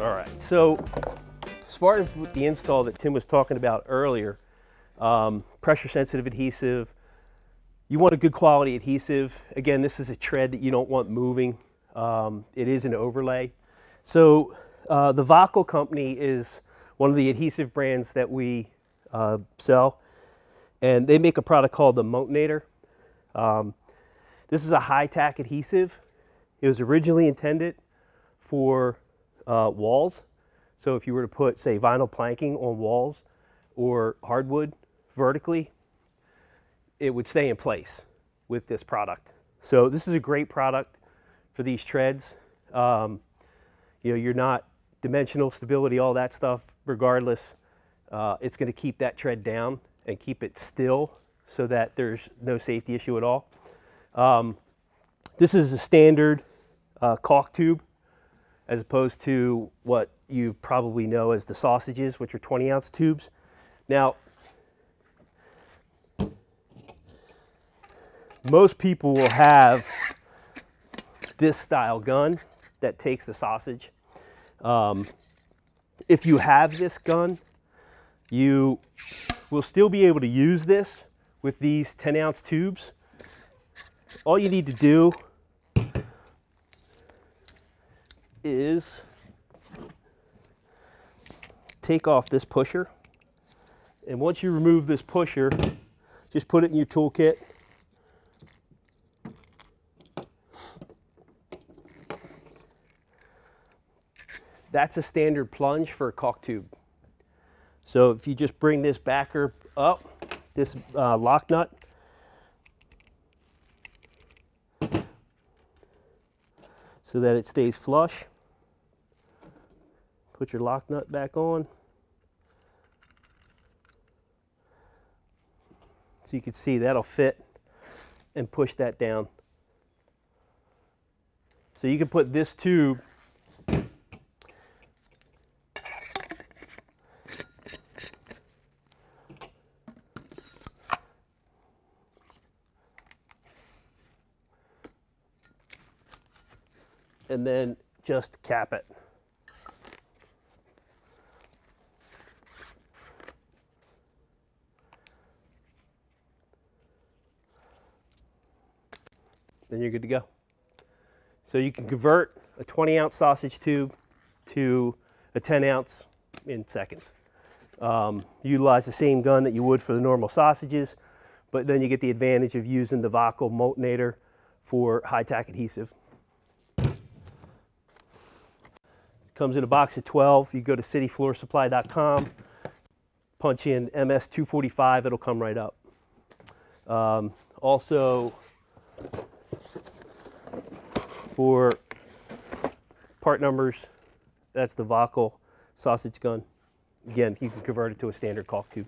All right, so as far as with the install that Tim was talking about earlier, pressure sensitive adhesive, you want a good quality adhesive. Again, this is a tread that you don't want moving. It is an overlay. So the Wakol company is one of the adhesive brands that we sell, and they make a product called the Montinator. This is a high tack adhesive. It was originally intended for walls. So if you were to put, say, vinyl planking on walls or hardwood vertically, it would stay in place with this product. So this is a great product for these treads. You know, you're not dimensional stability, all that stuff. Regardless, it's going to keep that tread down and keep it still so that there's no safety issue at all. This is a standard caulk tube, as opposed to what you probably know as the sausages, which are 20-ounce tubes. Now, most people will have this style gun that takes the sausage. If you have this gun, you will still be able to use this with these 10-ounce tubes. All you need to do is take off this pusher, and once you remove this pusher, just put it in your toolkit. That's a standard plunge for a caulk tube. So if you just bring this backer up, this lock nut, so that it stays flush, put your lock nut back on. So you can see that'll fit, and push that down. So you can put this tube and then just cap it. Then you're good to go. So you can convert a 20-ounce sausage tube to a 10-ounce in seconds. Utilize the same gun that you would for the normal sausages, but then you get the advantage of using the Wakol Montinator for high tack adhesive. Comes in a box of 12. You go to cityfloorsupply.com, punch in MS245, it'll come right up. Also, for part numbers, that's the Wakol sausage gun. Again, you can convert it to a standard caulk tube.